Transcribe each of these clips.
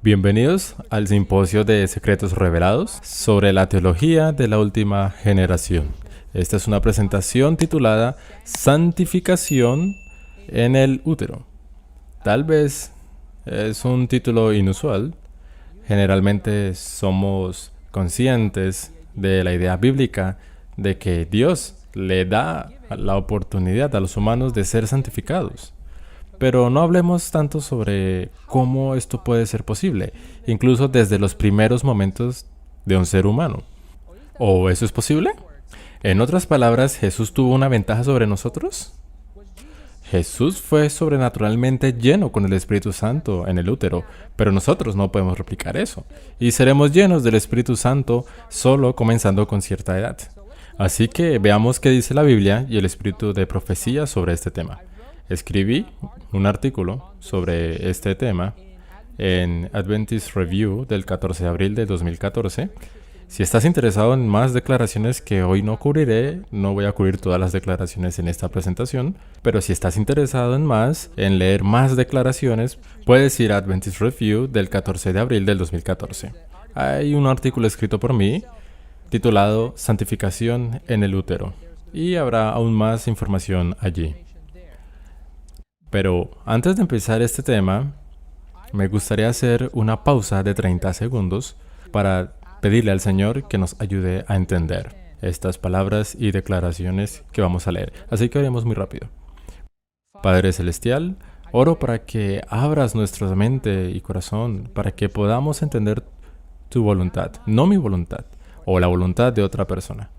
Bienvenidos al simposio de Secretos Revelados sobre la teología de la última generación. Esta es una presentación titulada Santificación en el útero. Tal vez es un título inusual. Generalmente somos conscientes de la idea bíblica de que Dios le da la oportunidad a los humanos de ser santificados. Pero no hablemos tanto sobre cómo esto puede ser posible, incluso desde los primeros momentos de un ser humano. ¿O eso es posible? En otras palabras, ¿Jesús tuvo una ventaja sobre nosotros? Jesús fue sobrenaturalmente lleno con el Espíritu Santo en el útero, pero nosotros no podemos replicar eso. Y seremos llenos del Espíritu Santo solo comenzando con cierta edad. Así que veamos qué dice la Biblia y el Espíritu de profecía sobre este tema. Escribí un artículo sobre este tema en Adventist Review del 14 de abril de 2014. Si estás interesado en más declaraciones que hoy no cubriré, no voy a cubrir todas las declaraciones en esta presentación, pero si estás interesado en leer más declaraciones, puedes ir a Adventist Review del 14 de abril del 2014. Hay un artículo escrito por mí titulado Santificación en el útero y habrá aún más información allí. Pero antes de empezar este tema, me gustaría hacer una pausa de 30 segundos para pedirle al Señor que nos ayude a entender estas palabras y declaraciones que vamos a leer. Así que oremos muy rápido. Padre Celestial, oro para que abras nuestra mente y corazón, para que podamos entender tu voluntad, no mi voluntad o la voluntad de otra persona,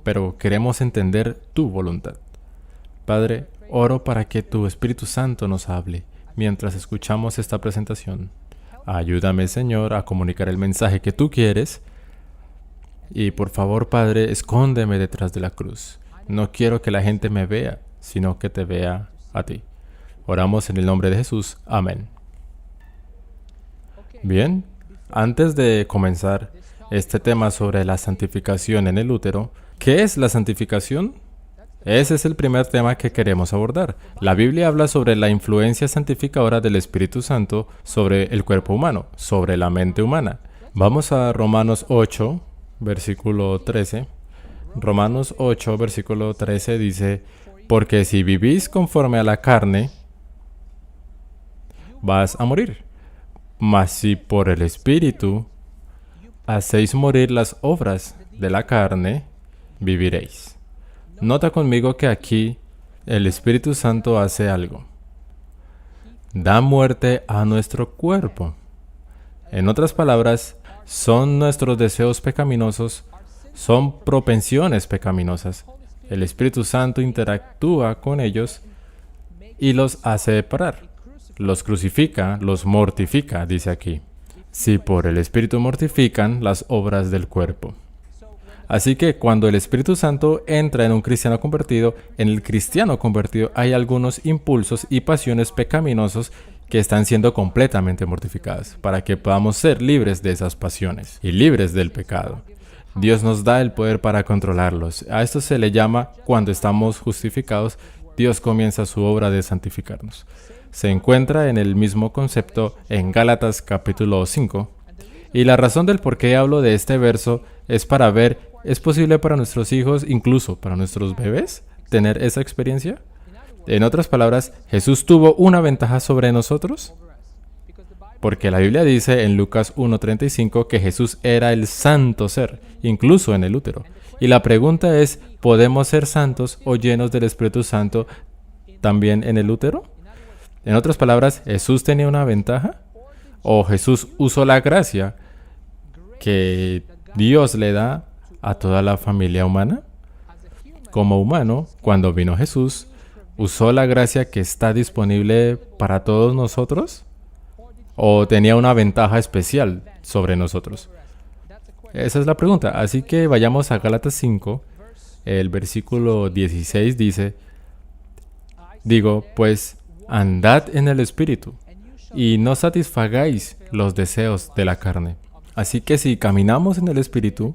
pero queremos entender tu voluntad. Padre, oro para que tu Espíritu Santo nos hable mientras escuchamos esta presentación. Ayúdame, Señor, a comunicar el mensaje que tú quieres. Y por favor, Padre, escóndeme detrás de la cruz. No quiero que la gente me vea, sino que te vea a ti. Oramos en el nombre de Jesús. Amén. Bien, antes de comenzar este tema sobre la santificación en el útero, ¿qué es la santificación? Ese es el primer tema que queremos abordar. La Biblia habla sobre la influencia santificadora del Espíritu Santo sobre el cuerpo humano, sobre la mente humana. Vamos a Romanos 8, versículo 13. Romanos 8, versículo 13 dice, porque si vivís conforme a la carne, vas a morir. Mas si por el Espíritu hacéis morir las obras de la carne, viviréis. Nota conmigo que aquí el Espíritu Santo hace algo. Da muerte a nuestro cuerpo. En otras palabras, son nuestros deseos pecaminosos, son propensiones pecaminosas. El Espíritu Santo interactúa con ellos y los hace parar. Los crucifica, los mortifica, dice aquí. Si por el Espíritu mortifican las obras del cuerpo. Así que cuando el Espíritu Santo entra en un cristiano convertido, en el cristiano convertido hay algunos impulsos y pasiones pecaminosos que están siendo completamente mortificadas para que podamos ser libres de esas pasiones y libres del pecado. Dios nos da el poder para controlarlos. A esto se le llama, cuando estamos justificados, Dios comienza su obra de santificarnos. Se encuentra en el mismo concepto en Gálatas capítulo 5. Y la razón del por qué hablo de este verso es para ver, ¿es posible para nuestros hijos, incluso para nuestros bebés, tener esa experiencia? En otras palabras, ¿Jesús tuvo una ventaja sobre nosotros? Porque la Biblia dice en Lucas 1:35 que Jesús era el santo ser, incluso en el útero. Y la pregunta es, ¿podemos ser santos o llenos del Espíritu Santo también en el útero? En otras palabras, ¿Jesús tenía una ventaja? ¿O Jesús usó la gracia que Dios le da a toda la familia humana? Como humano, cuando vino Jesús, ¿usó la gracia que está disponible para todos nosotros? ¿O tenía una ventaja especial sobre nosotros? Esa es la pregunta. Así que vayamos a Gálatas 5. El versículo 16 dice, digo, pues, andad en el Espíritu, y no satisfagáis los deseos de la carne. Así que si caminamos en el Espíritu,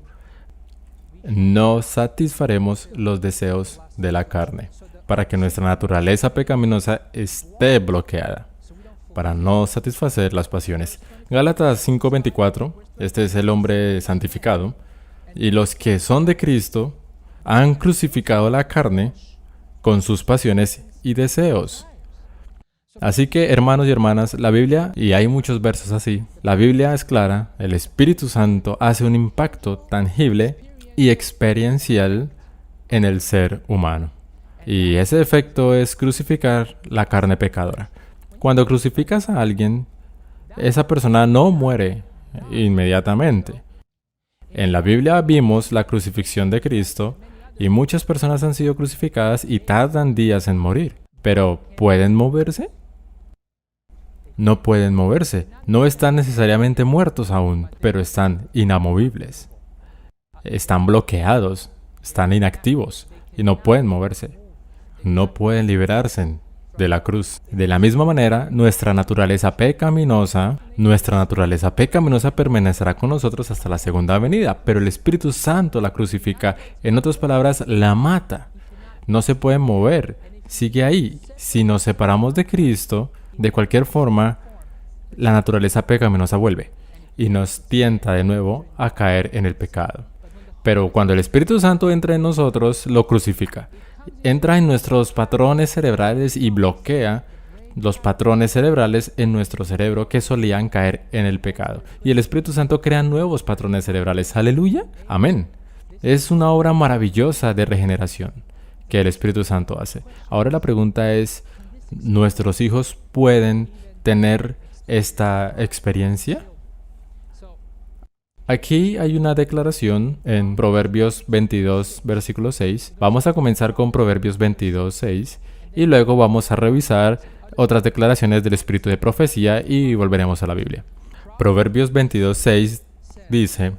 no satisfaremos los deseos de la carne, para que nuestra naturaleza pecaminosa esté bloqueada, para no satisfacer las pasiones. Gálatas 5:24, este es el hombre santificado, y los que son de Cristo han crucificado la carne con sus pasiones y deseos. Así que, hermanos y hermanas, la Biblia, y hay muchos versos así, la Biblia es clara, el Espíritu Santo hace un impacto tangible y experiencial en el ser humano. Y ese efecto es crucificar la carne pecadora. Cuando crucificas a alguien, esa persona no muere inmediatamente. En la Biblia vimos la crucifixión de Cristo y muchas personas han sido crucificadas y tardan días en morir. Pero, ¿pueden moverse? No pueden moverse. No están necesariamente muertos aún, pero están inamovibles. Están bloqueados, están inactivos y no pueden moverse. No pueden liberarse de la cruz. De la misma manera, nuestra naturaleza pecaminosa permanecerá con nosotros hasta la segunda venida, pero el Espíritu Santo la crucifica. En otras palabras, la mata. No se puede mover, sigue ahí. Si nos separamos de Cristo, de cualquier forma, la naturaleza pecaminosa vuelve y nos tienta de nuevo a caer en el pecado. Pero cuando el Espíritu Santo entra en nosotros, lo crucifica. Entra en nuestros patrones cerebrales y bloquea los patrones cerebrales en nuestro cerebro que solían caer en el pecado. Y el Espíritu Santo crea nuevos patrones cerebrales. ¡Aleluya! ¡Amén! Es una obra maravillosa de regeneración que el Espíritu Santo hace. Ahora la pregunta es, ¿nuestros hijos pueden tener esta experiencia? Aquí hay una declaración en Proverbios 22, versículo 6. Vamos a comenzar con Proverbios 22, 6 y luego vamos a revisar otras declaraciones del espíritu de profecía y volveremos a la Biblia. Proverbios 22, 6 dice,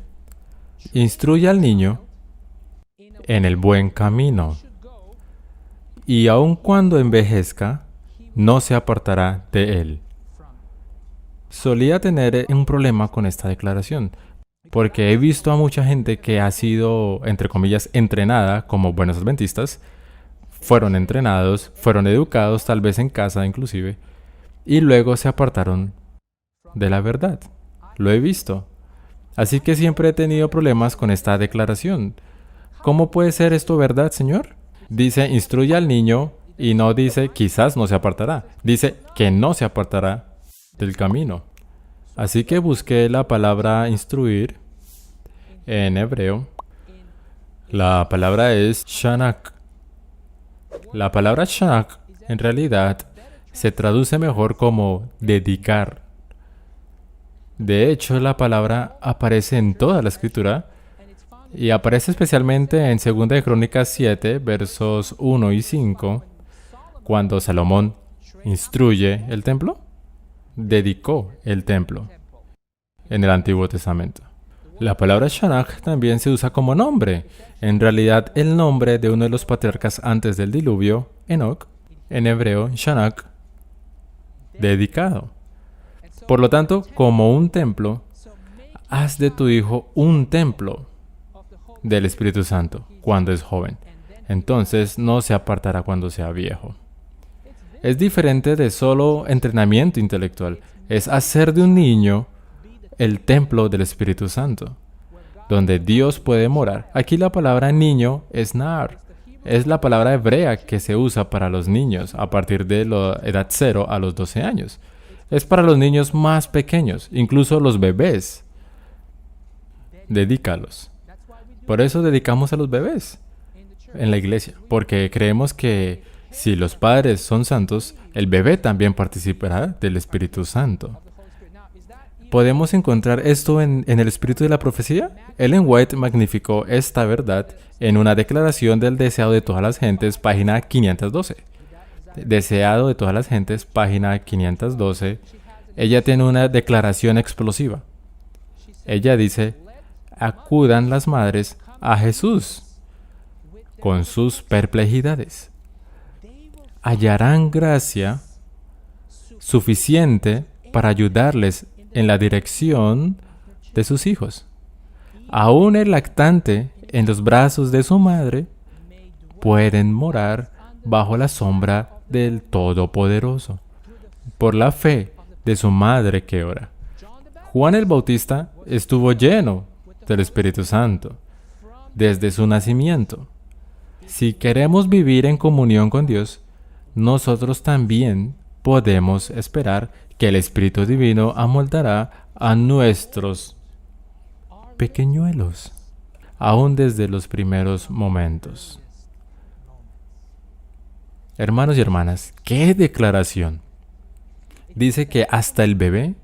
instruye al niño en el buen camino, y aun cuando envejezca, no se apartará de él. Solía tener un problema con esta declaración, porque he visto a mucha gente que ha sido, entre comillas, entrenada como buenos adventistas. Fueron entrenados, fueron educados, tal vez en casa inclusive, y luego se apartaron de la verdad. Lo he visto. Así que siempre he tenido problemas con esta declaración. ¿Cómo puede ser esto verdad, Señor? Dice, instruye al niño, y no dice, quizás no se apartará. Dice que no se apartará del camino. Así que busqué la palabra instruir en hebreo. La palabra es shanak. La palabra shanak en realidad se traduce mejor como dedicar. De hecho, la palabra aparece en toda la escritura y aparece especialmente en 2 de Crónicas 7, versos 1 y 5, cuando Salomón instruye el templo. Dedicó el templo en el Antiguo Testamento. La palabra Shanak también se usa como nombre. En realidad, el nombre de uno de los patriarcas antes del diluvio, Enoc, en hebreo, Shanak, dedicado. Por lo tanto, como un templo, haz de tu hijo un templo del Espíritu Santo cuando es joven. Entonces no se apartará cuando sea viejo. Es diferente de solo entrenamiento intelectual. Es hacer de un niño el templo del Espíritu Santo, donde Dios puede morar. Aquí la palabra niño es nar. Es la palabra hebrea que se usa para los niños a partir de la edad 0 a los 12 años. Es para los niños más pequeños, incluso los bebés. Dedícalos. Por eso dedicamos a los bebés en la iglesia, porque creemos que si los padres son santos, el bebé también participará del Espíritu Santo. ¿Podemos encontrar esto en el espíritu de la profecía? Ellen White magnificó esta verdad en una declaración del deseado de todas las gentes, página 512. Deseado de todas las gentes, página 512. Ella tiene una declaración explosiva. Ella dice, acudan las madres a Jesús con sus perplejidades. Hallarán gracia suficiente para ayudarles en la dirección de sus hijos. Aún el lactante en los brazos de su madre pueden morar bajo la sombra del Todopoderoso. Por la fe de su madre que ora. Juan el Bautista estuvo lleno del Espíritu Santo desde su nacimiento. Si queremos vivir en comunión con Dios, nosotros también podemos esperar que el Espíritu Divino amoldará a nuestros pequeñuelos, aún desde los primeros momentos. Hermanos y hermanas, ¡qué declaración! Dice que hasta el bebé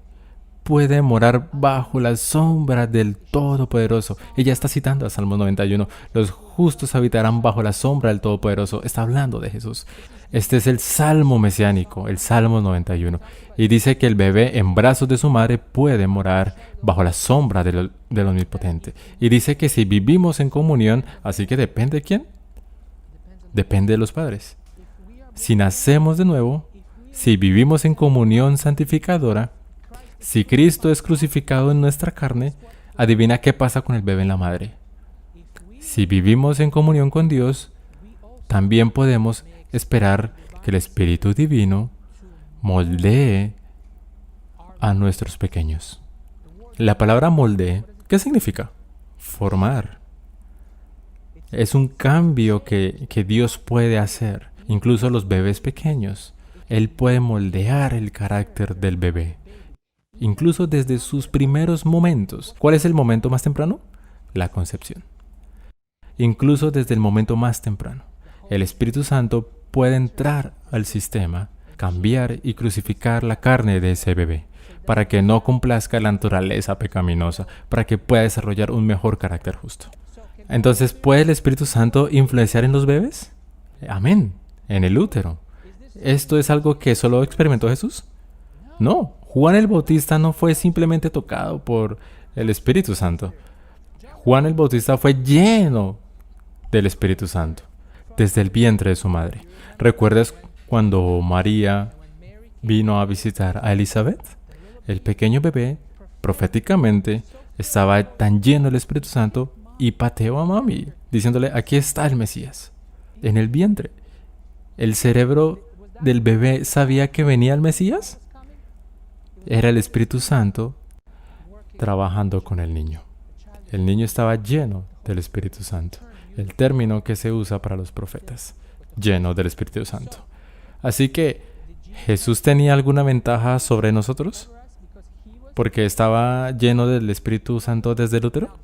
puede morar bajo la sombra del Todopoderoso. Ella está citando a Salmo 91. Los justos habitarán bajo la sombra del Todopoderoso. Está hablando de Jesús. Este es el Salmo mesiánico, el Salmo 91. Y dice que el bebé en brazos de su madre puede morar bajo la sombra del Omnipotente. Y dice que si vivimos en comunión, así que ¿depende de quién? Depende de los padres. Si nacemos de nuevo, si vivimos en comunión santificadora, si Cristo es crucificado en nuestra carne, adivina qué pasa con el bebé en la madre. Si vivimos en comunión con Dios, también podemos esperar que el Espíritu Divino moldee a nuestros pequeños. La palabra moldee, ¿qué significa? Formar. Es un cambio que Dios puede hacer, incluso a los bebés pequeños. Él puede moldear el carácter del bebé, incluso desde sus primeros momentos. ¿Cuál es el momento más temprano? La concepción. Incluso desde el momento más temprano, el Espíritu Santo puede entrar al sistema, cambiar y crucificar la carne de ese bebé, para que no complazca la naturaleza pecaminosa, para que pueda desarrollar un mejor carácter justo. Entonces, ¿puede el Espíritu Santo influenciar en los bebés? Amén, en el útero. ¿Esto es algo que solo experimentó Jesús? No, Juan el Bautista no fue simplemente tocado por el Espíritu Santo. Juan el Bautista fue lleno del Espíritu Santo desde el vientre de su madre. ¿Recuerdas cuando María vino a visitar a Elizabeth? El pequeño bebé, proféticamente, estaba tan lleno del Espíritu Santo y pateó a mami, diciéndole, aquí está el Mesías, en el vientre. ¿El cerebro del bebé sabía que venía el Mesías? Era el Espíritu Santo trabajando con el niño. El niño estaba lleno del Espíritu Santo, el término que se usa para los profetas, lleno del Espíritu Santo. Así que, ¿Jesús tenía alguna ventaja sobre nosotros? ¿Porque estaba lleno del Espíritu Santo desde el útero?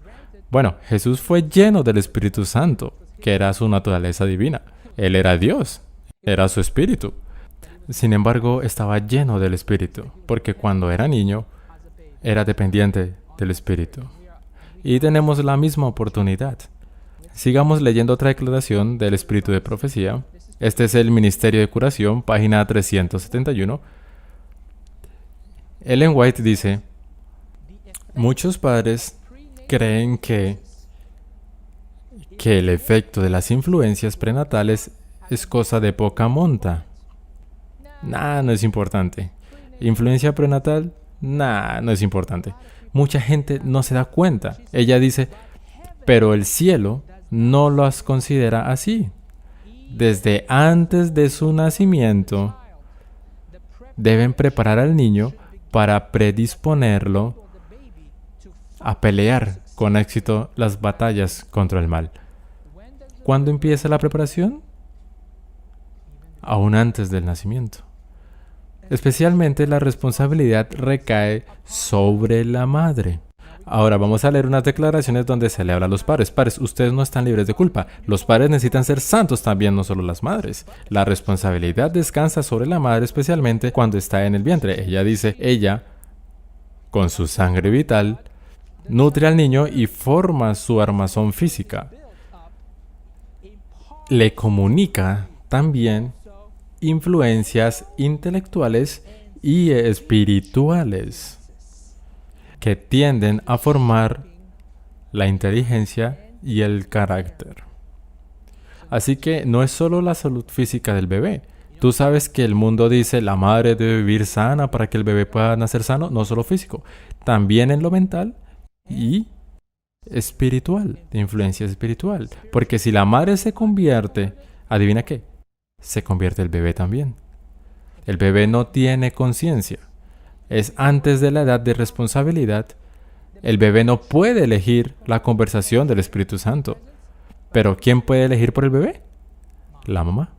Bueno, Jesús fue lleno del Espíritu Santo, que era su naturaleza divina. Él era Dios, era su Espíritu. Sin embargo, estaba lleno del Espíritu, porque cuando era niño, era dependiente del Espíritu. Y tenemos la misma oportunidad. Sigamos leyendo otra declaración del Espíritu de Profecía. Este es el Ministerio de Curación, página 371. Ellen White dice, muchos padres creen que el efecto de las influencias prenatales es cosa de poca monta. No es importante. ¿Influencia prenatal? No es importante. Mucha gente no se da cuenta. Ella dice, pero el cielo no las considera así. Desde antes de su nacimiento, deben preparar al niño para predisponerlo a pelear con éxito las batallas contra el mal. ¿Cuándo empieza la preparación? Aún antes del nacimiento. Especialmente la responsabilidad recae sobre la madre. Ahora vamos a leer unas declaraciones donde se le habla a los padres. Padres, ustedes no están libres de culpa. Los padres necesitan ser santos también, no solo las madres. La responsabilidad descansa sobre la madre, especialmente cuando está en el vientre. Ella dice, ella, con su sangre vital, nutre al niño y forma su armazón física. Le comunica también influencias intelectuales y espirituales que tienden a formar la inteligencia y el carácter. Así que no es solo la salud física del bebé. Tú sabes que el mundo dice la madre debe vivir sana para que el bebé pueda nacer sano, no solo físico, también en lo mental y espiritual, de influencia espiritual. Porque si la madre se convierte, ¿adivina qué? Se convierte el bebé también. El bebé no tiene conciencia. es antes de la edad de responsabilidad, el bebé no puede elegir la conversación del Espíritu Santo. Pero ¿quién puede elegir por el bebé? La mamá.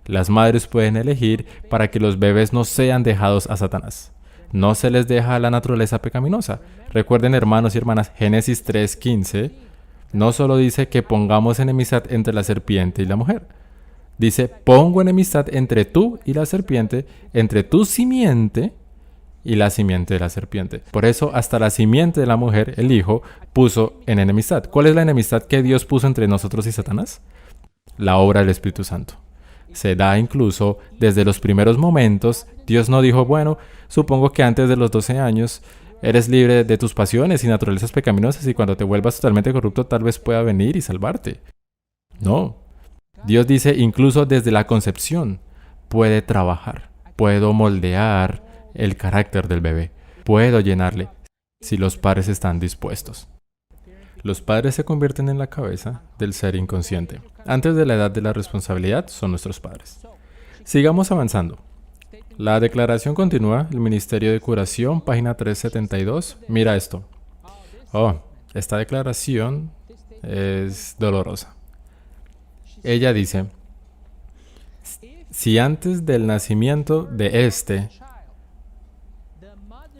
Las madres pueden elegir para que los bebés no sean dejados a Satanás. No se les deja a la naturaleza pecaminosa. Recuerden, hermanos y hermanas, Génesis 3:15 no solo dice que pongamos enemistad entre la serpiente y la mujer. Dice, pongo enemistad entre tú y la serpiente, entre tu simiente y la simiente de la serpiente. Por eso, hasta la simiente de la mujer, el hijo, puso en enemistad. ¿Cuál es la enemistad que Dios puso entre nosotros y Satanás? La obra del Espíritu Santo. Se da incluso desde los primeros momentos. Dios no dijo, bueno, supongo que antes de los 12 años eres libre de tus pasiones y naturalezas pecaminosas y cuando te vuelvas totalmente corrupto tal vez pueda venir y salvarte. No. Dios dice, incluso desde la concepción puede trabajar. Puedo moldear el carácter del bebé. Puedo llenarle si los padres están dispuestos. Los padres se convierten en la cabeza del ser inconsciente. Antes de la edad de la responsabilidad son nuestros padres. Sigamos avanzando. La declaración continúa, el Ministerio de Curación, página 372. Mira esto. Esta declaración es dolorosa. Ella dice, si antes del nacimiento de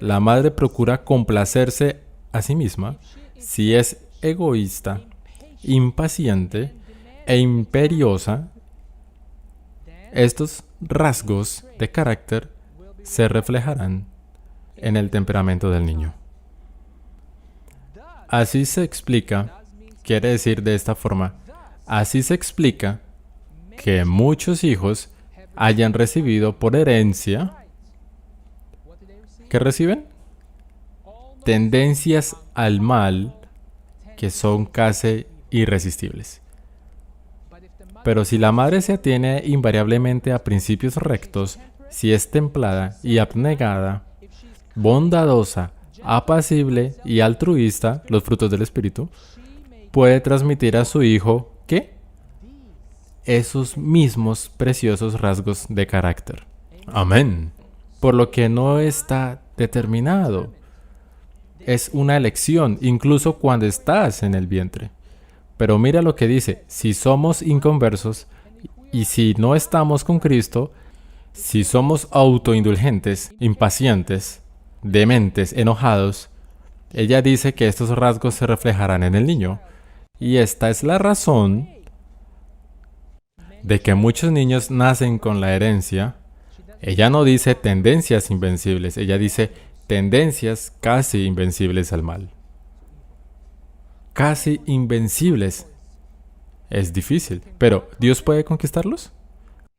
la madre procura complacerse a sí misma, si es egoísta, impaciente e imperiosa, estos rasgos de carácter se reflejarán en el temperamento del niño. Así se explica, quiere decir de esta forma, así se explica que muchos hijos hayan recibido por herencia, ¿qué reciben? Tendencias al mal que son casi irresistibles. Pero si la madre se atiene invariablemente a principios rectos, si es templada y abnegada, bondadosa, apacible y altruista, los frutos del Espíritu, puede transmitir a su hijo, ¿qué? Esos mismos preciosos rasgos de carácter. Amén. Por lo que no está determinado. Es una elección, incluso cuando estás en el vientre. Pero mira lo que dice, si somos inconversos y si no estamos con Cristo, si somos autoindulgentes, impacientes, dementes, enojados, ella dice que estos rasgos se reflejarán en el niño. Y esta es la razón de que muchos niños nacen con la herencia. Ella no dice tendencias invencibles, ella dice tendencias casi invencibles al mal. Casi invencibles. Es difícil, pero ¿Dios puede conquistarlos?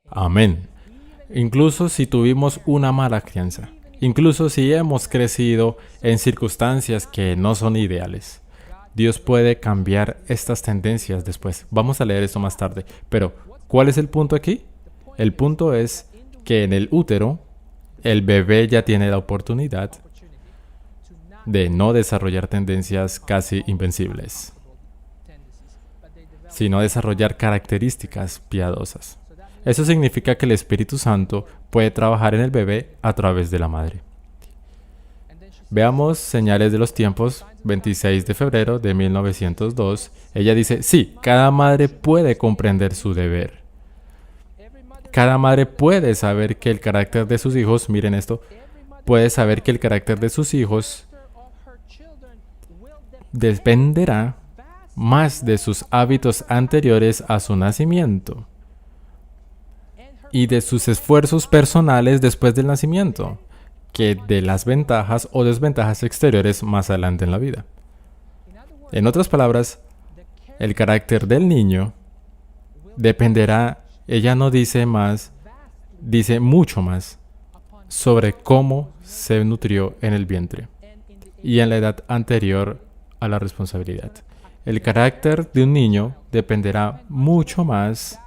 Amén. Incluso si tuvimos una mala crianza, incluso si hemos crecido en circunstancias que no son ideales, Dios puede cambiar estas tendencias después. Vamos a leer esto más tarde, pero ¿cuál es el punto aquí? El punto es que en el útero, el bebé ya tiene la oportunidad de no desarrollar tendencias casi invencibles, sino desarrollar características piadosas. Eso significa que el Espíritu Santo puede trabajar en el bebé a través de la madre. Veamos Señales de los Tiempos, 26 de febrero de 1902. Ella dice, sí, cada madre puede comprender su deber. Cada madre puede saber que el carácter de sus hijos, miren esto, puede saber que el carácter de sus hijos dependerá más de sus hábitos anteriores a su nacimiento y de sus esfuerzos personales después del nacimiento, que de las ventajas o desventajas exteriores más adelante en la vida. En otras palabras, el carácter del niño dependerá, ella no dice más, dice mucho más sobre cómo se nutrió en el vientre y en la edad anterior a la responsabilidad. El carácter de un niño dependerá mucho más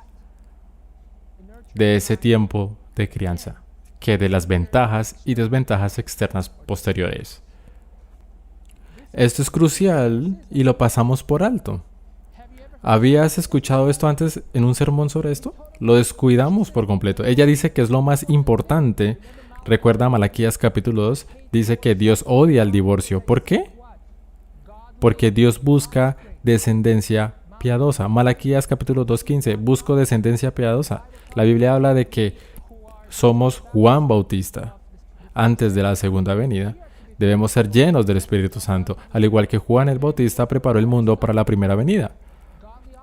de ese tiempo de crianza que de las ventajas y desventajas externas posteriores. Esto es crucial y lo pasamos por alto. ¿Habías escuchado esto antes en un sermón sobre esto? Lo descuidamos por completo. Ella dice que es lo más importante Recuerda Malaquías capítulo 2, dice que Dios odia el divorcio. ¿Por qué? Porque Dios busca descendencia piadosa. Malaquías capítulo 2:15, busco descendencia piadosa. La Biblia habla de que somos Juan Bautista. Antes de la segunda venida, debemos ser llenos del Espíritu Santo, al igual que Juan el Bautista preparó el mundo para la primera venida.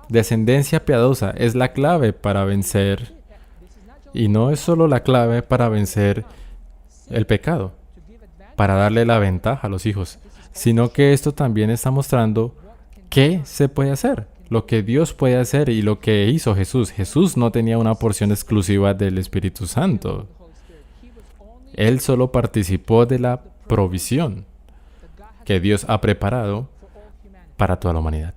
Descendencia piadosa es la clave para vencer, y no es solo la clave para vencer el pecado, para darle la ventaja a los hijos, sino que esto también está mostrando qué se puede hacer, lo que Dios puede hacer y lo que hizo Jesús. Jesús no tenía una porción exclusiva del Espíritu Santo. Él solo participó de la provisión que Dios ha preparado para toda la humanidad.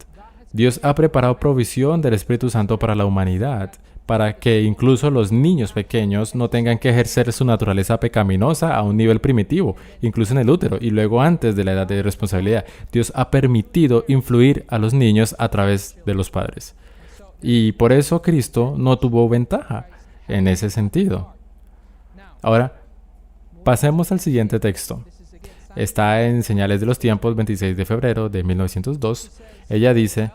Dios ha preparado provisión del Espíritu Santo para la humanidad, para que incluso los niños pequeños no tengan que ejercer su naturaleza pecaminosa a un nivel primitivo, incluso en el útero y luego antes de la edad de responsabilidad. Dios ha permitido influir a los niños a través de los padres. Y por eso Cristo no tuvo ventaja en ese sentido. Ahora, pasemos al siguiente texto. Está en Señales de los Tiempos, 26 de febrero de 1902. Ella dice,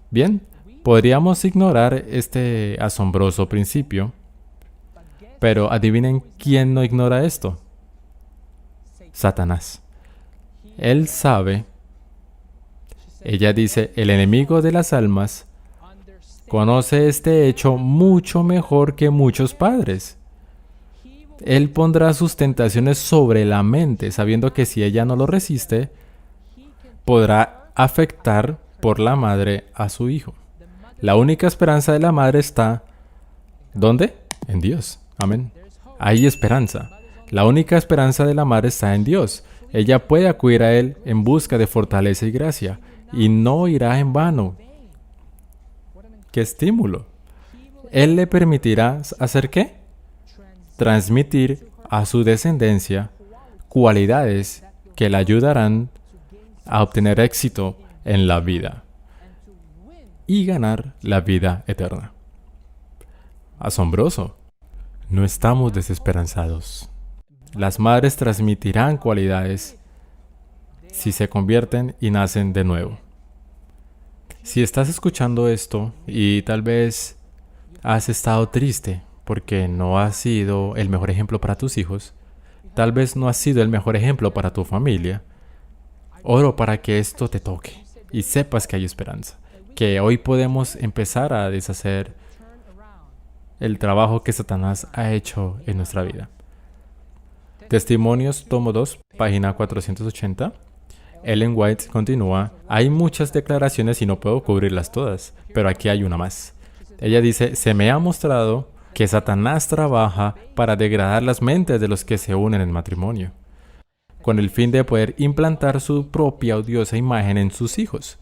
bien, podríamos ignorar este asombroso principio, pero adivinen quién no ignora esto. Satanás. Él sabe, ella dice, el enemigo de las almas conoce este hecho mucho mejor que muchos padres. Él pondrá sus tentaciones sobre la mente, sabiendo que si ella no lo resiste, podrá afectar por la madre a su hijo. La única esperanza de la madre está, ¿dónde? En Dios. Amén. Hay esperanza. La única esperanza de la madre está en Dios. Ella puede acudir a Él en busca de fortaleza y gracia, y no irá en vano. ¡Qué estímulo! Él le permitirá ¿hacer qué? Transmitir a su descendencia cualidades que le ayudarán a obtener éxito en la vida y ganar la vida eterna. Asombroso. No estamos desesperanzados. Las madres transmitirán cualidades si se convierten y nacen de nuevo. Si estás escuchando esto y tal vez has estado triste porque no has sido el mejor ejemplo para tus hijos, tal vez no has sido el mejor ejemplo para tu familia, oro para que esto te toque y sepas que hay esperanza, que hoy podemos empezar a deshacer el trabajo que Satanás ha hecho en nuestra vida. Testimonios, tomo 2, página 480. Ellen White continúa, hay muchas declaraciones y no puedo cubrirlas todas, pero aquí hay una más. Ella dice, se me ha mostrado que Satanás trabaja para degradar las mentes de los que se unen en matrimonio, con el fin de poder implantar su propia odiosa imagen en sus hijos.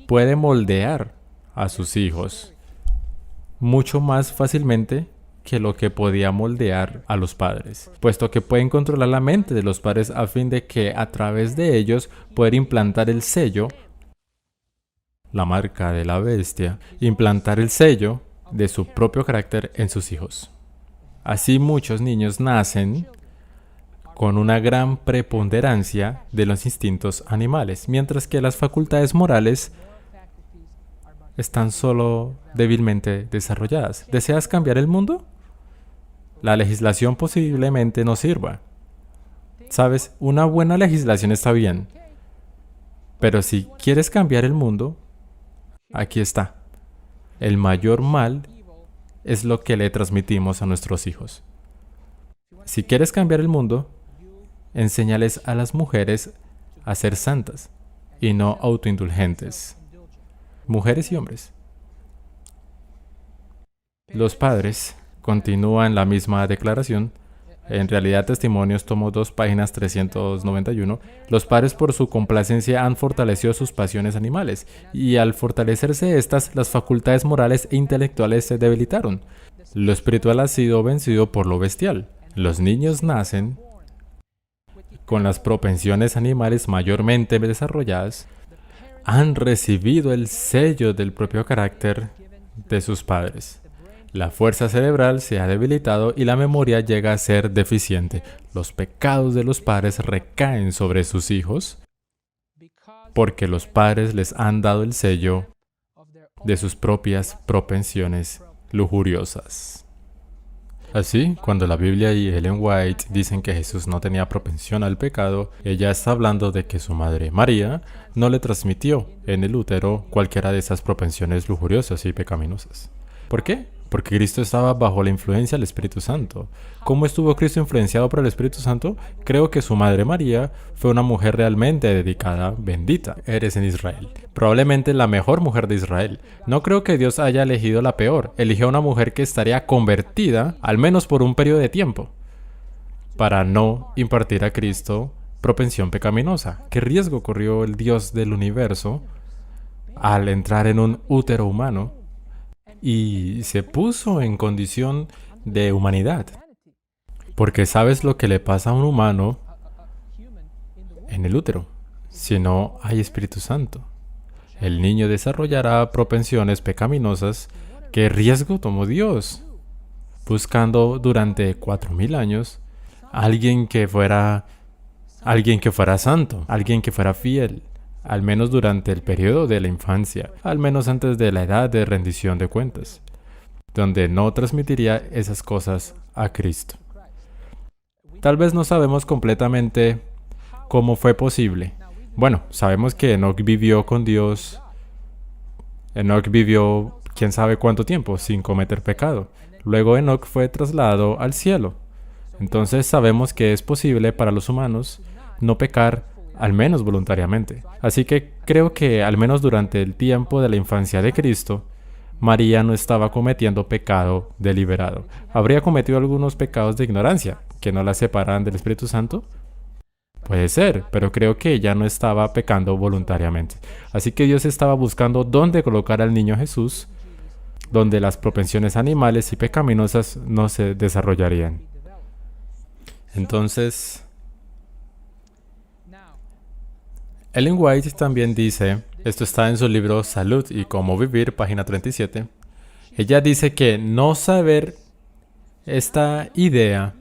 Puede moldear a sus hijos mucho más fácilmente que lo que podía moldear a los padres, puesto que pueden controlar la mente de los padres a fin de que a través de ellos poder implantar el sello, la marca de la bestia, implantar el sello de su propio carácter en sus hijos. Así muchos niños nacen con una gran preponderancia de los instintos animales, mientras que las facultades morales están solo débilmente desarrolladas. ¿Deseas cambiar el mundo? La legislación posiblemente no sirva. ¿Sabes? Una buena legislación está bien. Pero si quieres cambiar el mundo, aquí está. El mayor mal es lo que le transmitimos a nuestros hijos. Si quieres cambiar el mundo, enséñales a las mujeres a ser santas y no autoindulgentes. Mujeres y hombres. Los padres continúan la misma declaración. En realidad, Testimonios, tomo 2, páginas 391. Los padres por su complacencia han fortalecido sus pasiones animales, y al fortalecerse estas, las facultades morales e intelectuales se debilitaron. Lo espiritual ha sido vencido por lo bestial. Los niños nacen con las propensiones animales mayormente desarrolladas, han recibido el sello del propio carácter de sus padres. La fuerza cerebral se ha debilitado y la memoria llega a ser deficiente. Los pecados de los padres recaen sobre sus hijos porque los padres les han dado el sello de sus propias propensiones lujuriosas. Así, cuando la Biblia y Ellen White dicen que Jesús no tenía propensión al pecado, ella está hablando de que su madre María no le transmitió en el útero cualquiera de esas propensiones lujuriosas y pecaminosas. ¿Por qué? Porque Cristo estaba bajo la influencia del Espíritu Santo. ¿Cómo estuvo Cristo influenciado por el Espíritu Santo? Creo que su madre María fue una mujer realmente dedicada, bendita eres en Israel. Probablemente la mejor mujer de Israel. No creo que Dios haya elegido la peor. Eligió a una mujer que estaría convertida, al menos por un periodo de tiempo, para no impartir a Cristo propensión pecaminosa. ¿Qué riesgo corrió el Dios del universo al entrar en un útero humano? Y se puso en condición de humanidad. Porque ¿sabes lo que le pasa a un humano en el útero? Si no hay Espíritu Santo. El niño desarrollará propensiones pecaminosas. ¿Qué riesgo tomó Dios? Buscando durante 4000 años alguien que fuera santo, alguien que fuera fiel. Al menos durante el periodo de la infancia, al menos antes de la edad de rendición de cuentas, donde no transmitiría esas cosas a Cristo. Tal vez no sabemos completamente cómo fue posible. Bueno, sabemos que Enoc vivió con Dios. Enoc vivió quién sabe cuánto tiempo sin cometer pecado. Luego Enoc fue trasladado al cielo. Entonces sabemos que es posible para los humanos no pecar al menos voluntariamente. Así que creo que al menos durante el tiempo de la infancia de Cristo, María no estaba cometiendo pecado deliberado. ¿Habría cometido algunos pecados de ignorancia que no la separan del Espíritu Santo? Puede ser, pero creo que ella no estaba pecando voluntariamente. Así que Dios estaba buscando dónde colocar al niño Jesús, donde las propensiones animales y pecaminosas no se desarrollarían. Entonces, Ellen White también dice, esto está en su libro Salud y Cómo Vivir, página 37, ella dice que no saber esta idea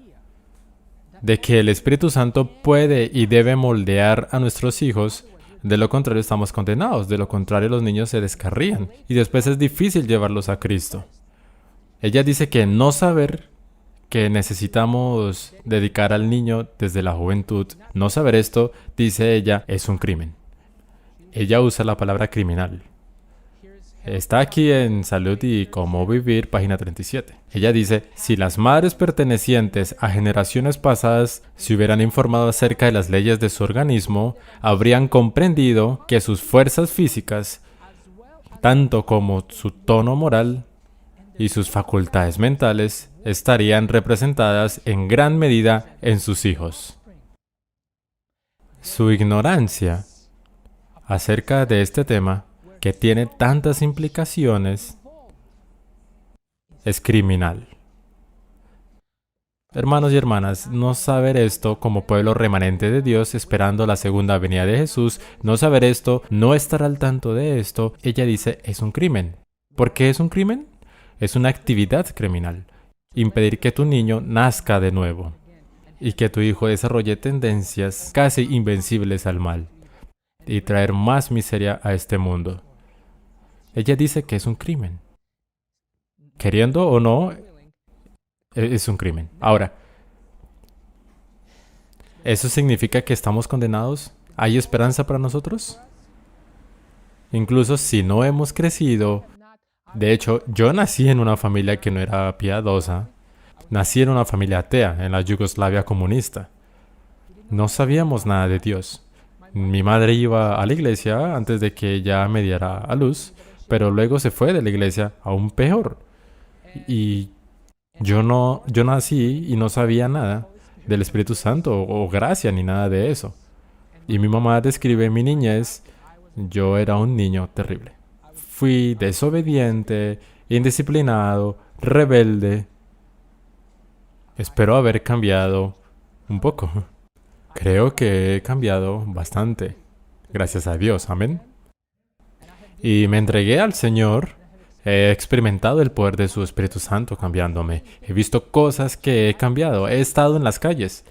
de que el Espíritu Santo puede y debe moldear a nuestros hijos, de lo contrario estamos condenados, de lo contrario los niños se descarrían y después es difícil llevarlos a Cristo. Ella dice que no saber que necesitamos dedicar al niño desde la juventud, no saber esto, dice ella, es un crimen. Ella usa la palabra criminal. Está aquí en Salud y Cómo Vivir, página 37. Ella dice, si las madres pertenecientes a generaciones pasadas se hubieran informado acerca de las leyes de su organismo, habrían comprendido que sus fuerzas físicas, tanto como su tono moral y sus facultades mentales, estarían representadas en gran medida en sus hijos. Su ignorancia acerca de este tema, que tiene tantas implicaciones, es criminal. Hermanos y hermanas, no saber esto como pueblo remanente de Dios esperando la segunda venida de Jesús, no saber esto, no estar al tanto de esto, ella dice, es un crimen. ¿Por qué es un crimen? Es una actividad criminal. Impedir que tu niño nazca de nuevo y que tu hijo desarrolle tendencias casi invencibles al mal y traer más miseria a este mundo. Ella dice que es un crimen. Queriendo o no, es un crimen. Ahora, ¿eso significa que estamos condenados? ¿Hay esperanza para nosotros? Incluso si no hemos crecido. De hecho, yo nací en una familia que no era piadosa. Nací en una familia atea, en la Yugoslavia comunista. No sabíamos nada de Dios. Mi madre iba a la iglesia antes de que ella me diera a luz, pero luego se fue de la iglesia aún peor. Y yo nací y no sabía nada del Espíritu Santo o gracia ni nada de eso. Y mi mamá describe mi niñez, yo era un niño terrible. Fui desobediente, indisciplinado, rebelde. Espero haber cambiado un poco. Creo que he cambiado bastante. Gracias a Dios, amén. Y me entregué al Señor He experimentado el poder de su Espíritu Santo cambiándome. He visto cosas que he cambiado. He estado en las calles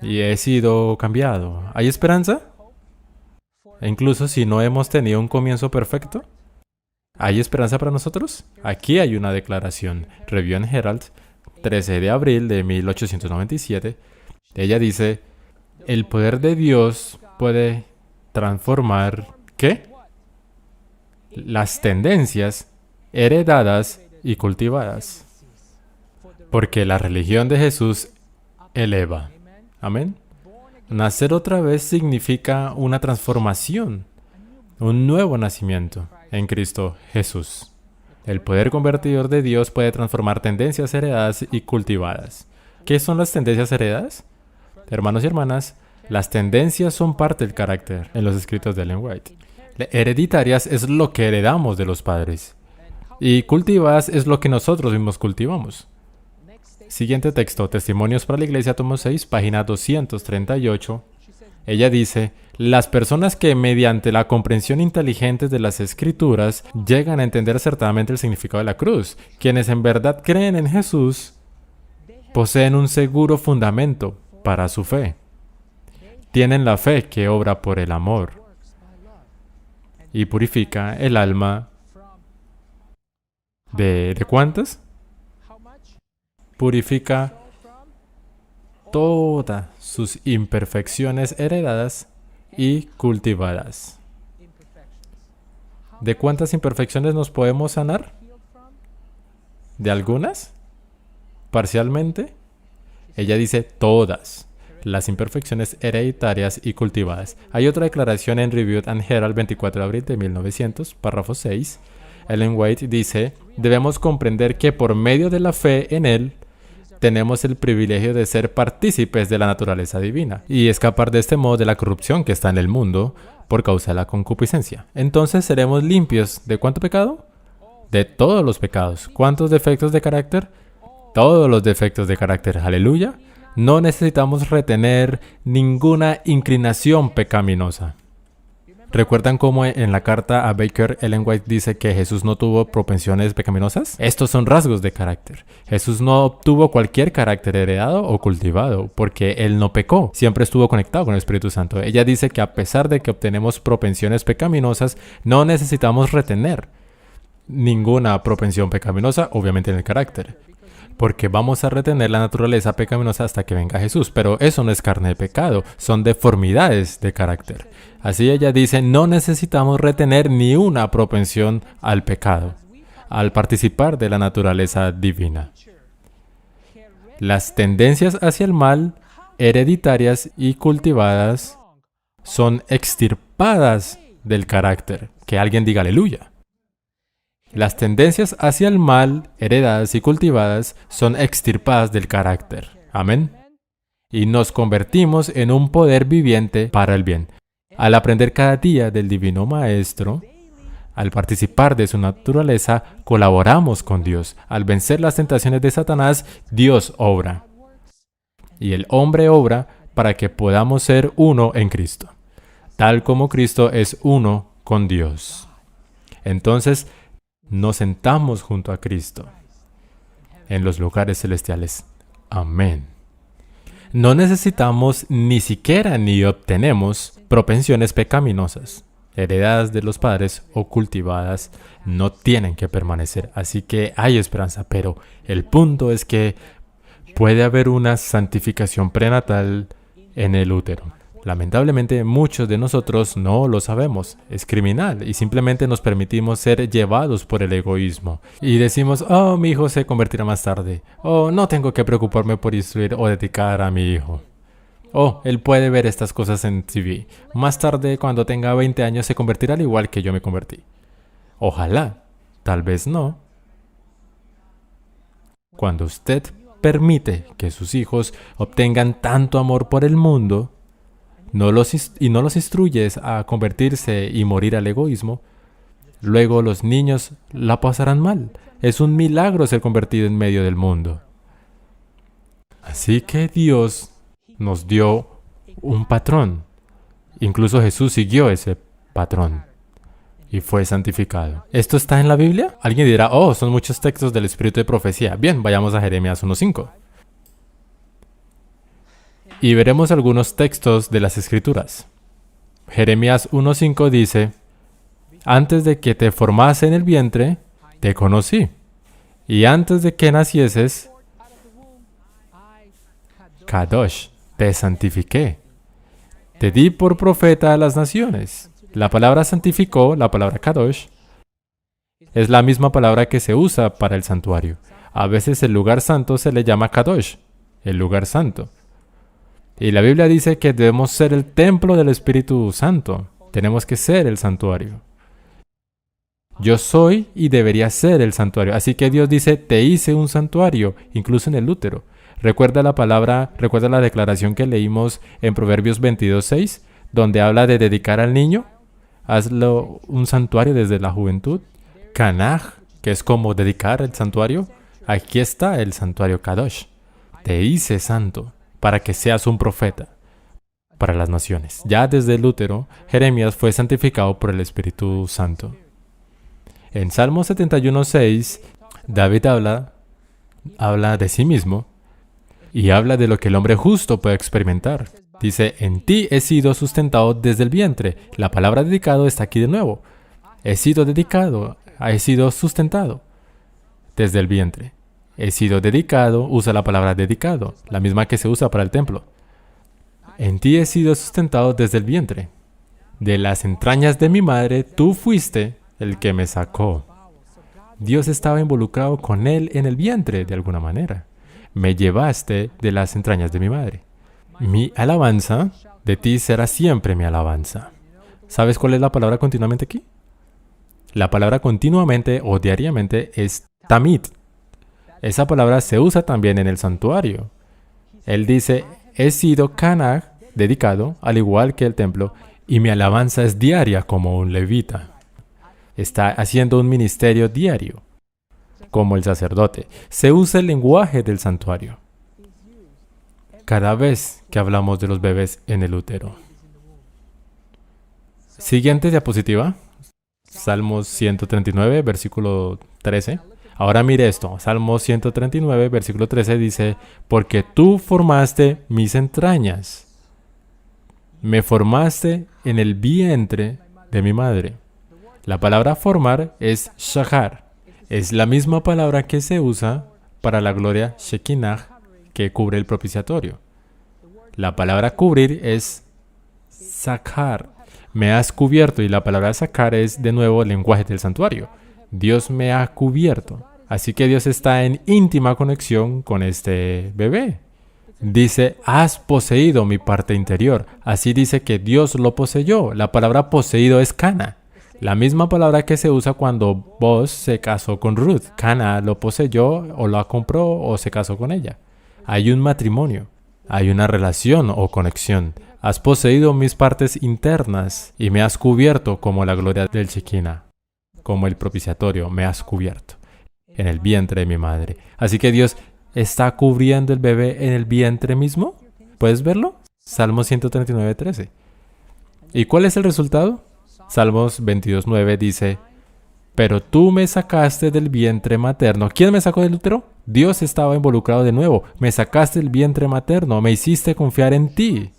y he sido cambiado. ¿Hay esperanza? E incluso si no hemos tenido un comienzo perfecto, ¿hay esperanza para nosotros? Aquí hay una declaración. Review and Herald, 13 de abril de 1897. Ella dice, el poder de Dios puede transformar, ¿qué? Las tendencias heredadas y cultivadas. Porque la religión de Jesús eleva. Amén. Nacer otra vez significa una transformación, un nuevo nacimiento en Cristo Jesús. El poder convertidor de Dios puede transformar tendencias heredadas y cultivadas. ¿Qué son las tendencias heredadas? Hermanos y hermanas, las tendencias son parte del carácter en los escritos de Ellen White. Hereditarias es lo que heredamos de los padres. Y cultivadas es lo que nosotros mismos cultivamos. Siguiente texto, Testimonios para la Iglesia, tomo 6, página 238. Ella dice, las personas que mediante la comprensión inteligente de las Escrituras llegan a entender acertadamente el significado de la cruz, quienes en verdad creen en Jesús, poseen un seguro fundamento para su fe. Tienen la fe que obra por el amor y purifica el alma ¿de cuántas? Purifica todas sus imperfecciones heredadas y cultivadas. ¿De cuántas imperfecciones nos podemos sanar? ¿De algunas? ¿Parcialmente? Ella dice todas las imperfecciones hereditarias y cultivadas. Hay otra declaración en Review and Herald, 24 de abril de 1900, párrafo 6. Ellen White dice, debemos comprender que por medio de la fe en Él, tenemos el privilegio de ser partícipes de la naturaleza divina y escapar de este modo de la corrupción que está en el mundo por causa de la concupiscencia. Entonces seremos limpios ¿de cuánto pecado? De todos los pecados. ¿Cuántos defectos de carácter? Todos los defectos de carácter. Aleluya. No necesitamos retener ninguna inclinación pecaminosa. ¿Recuerdan cómo en la carta a Baker, Ellen White dice que Jesús no tuvo propensiones pecaminosas? Estos son rasgos de carácter. Jesús no obtuvo cualquier carácter heredado o cultivado, porque Él no pecó. Siempre estuvo conectado con el Espíritu Santo. Ella dice que a pesar de que obtenemos propensiones pecaminosas, no necesitamos retener ninguna propensión pecaminosa, obviamente en el carácter. Porque vamos a retener la naturaleza pecaminosa hasta que venga Jesús. Pero eso no es carne de pecado, son deformidades de carácter. Así ella dice, no necesitamos retener ni una propensión al pecado, al participar de la naturaleza divina. Las tendencias hacia el mal, hereditarias y cultivadas, son extirpadas del carácter. Que alguien diga aleluya. Las tendencias hacia el mal, heredadas y cultivadas, son extirpadas del carácter. Amén. Y nos convertimos en un poder viviente para el bien. Al aprender cada día del Divino Maestro, al participar de su naturaleza, colaboramos con Dios. Al vencer las tentaciones de Satanás, Dios obra. Y el hombre obra para que podamos ser uno en Cristo, tal como Cristo es uno con Dios. Entonces, nos sentamos junto a Cristo en los lugares celestiales. Amén. No necesitamos ni siquiera ni obtenemos propensiones pecaminosas. Heredadas de los padres o cultivadas no tienen que permanecer. Así que hay esperanza, pero el punto es que puede haber una santificación prenatal en el útero. Lamentablemente, muchos de nosotros no lo sabemos. Es criminal y simplemente nos permitimos ser llevados por el egoísmo. Y decimos, oh, mi hijo se convertirá más tarde. Oh, no tengo que preocuparme por instruir o dedicar a mi hijo. Oh, él puede ver estas cosas en TV. Más tarde, cuando tenga 20 años, se convertirá al igual que yo me convertí. Ojalá. Tal vez no. Cuando usted permite que sus hijos obtengan tanto amor por el mundo, no los instruyes a convertirse y morir al egoísmo, luego los niños la pasarán mal. Es un milagro ser convertido en medio del mundo. Así que Dios nos dio un patrón. Incluso Jesús siguió ese patrón. y fue santificado. ¿Esto está en la Biblia? Alguien dirá, oh, son muchos textos del espíritu de profecía. Bien, vayamos a Jeremías 1:5. Y veremos algunos textos de las Escrituras. Jeremías 1:5 dice, antes de que te formase en el vientre, te conocí. Y antes de que nacieses, Kadosh, te santifiqué. Te di por profeta a las naciones. La palabra santificó, la palabra Kadosh, es la misma palabra que se usa para el santuario. A veces el lugar santo se le llama Kadosh, el lugar santo. Y la Biblia dice que debemos ser el templo del Espíritu Santo. Tenemos que ser el santuario. Yo soy y debería ser el santuario. Así que Dios dice, te hice un santuario, incluso en el útero. Recuerda la declaración que leímos en Proverbios 22:6, donde habla de dedicar al niño. Hazlo un santuario desde la juventud. Kanaj, que es como dedicar el santuario. Aquí está el santuario Kadosh. Te hice santo para que seas un profeta para las naciones. Ya desde el útero, Jeremías fue santificado por el Espíritu Santo. En Salmo 71:6, David habla de sí mismo y habla de lo que el hombre justo puede experimentar. Dice, en ti he sido sustentado desde el vientre. La palabra dedicado está aquí de nuevo. He sido dedicado, he sido sustentado desde el vientre. He sido dedicado, usa la palabra dedicado, la misma que se usa para el templo. En ti he sido sustentado desde el vientre. De las entrañas de mi madre, tú fuiste el que me sacó. Dios estaba involucrado con él en el vientre, de alguna manera. Me llevaste de las entrañas de mi madre. Mi alabanza, de ti será siempre mi alabanza. ¿Sabes cuál es la palabra continuamente aquí? La palabra continuamente o diariamente es tamid. Esa palabra se usa también en el santuario. Él dice, he sido kanaj, dedicado, al igual que el templo, y mi alabanza es diaria como un levita. Está haciendo un ministerio diario, como el sacerdote. Se usa el lenguaje del santuario cada vez que hablamos de los bebés en el útero. Siguiente diapositiva. Salmos 139, versículo 13. Ahora mire esto. Salmos 139, versículo 13 dice, porque tú formaste mis entrañas. Me formaste en el vientre de mi madre. La palabra formar es shahar. Es la misma palabra que se usa para la gloria Shekinah que cubre el propiciatorio. La palabra cubrir es sacar. Me has cubierto y la palabra sacar es de nuevo el lenguaje del santuario. Dios me ha cubierto. Así que Dios está en íntima conexión con este bebé. Dice, has poseído mi parte interior. Así dice que Dios lo poseyó. La palabra poseído es Cana. La misma palabra que se usa cuando Boaz se casó con Ruth. Cana lo poseyó o la compró o se casó con ella. Hay un matrimonio. Hay una relación o conexión. Has poseído mis partes internas y me has cubierto como la gloria del Shekinah. Como el propiciatorio me has cubierto en el vientre de mi madre. Así que Dios está cubriendo el bebé en el vientre mismo. ¿Puedes verlo? Salmos 139:13. ¿Y cuál es el resultado? Salmos 22:9 dice, pero tú me sacaste del vientre materno. ¿Quién me sacó del útero? Dios estaba involucrado de nuevo. Me sacaste del vientre materno. Me hiciste confiar en ti.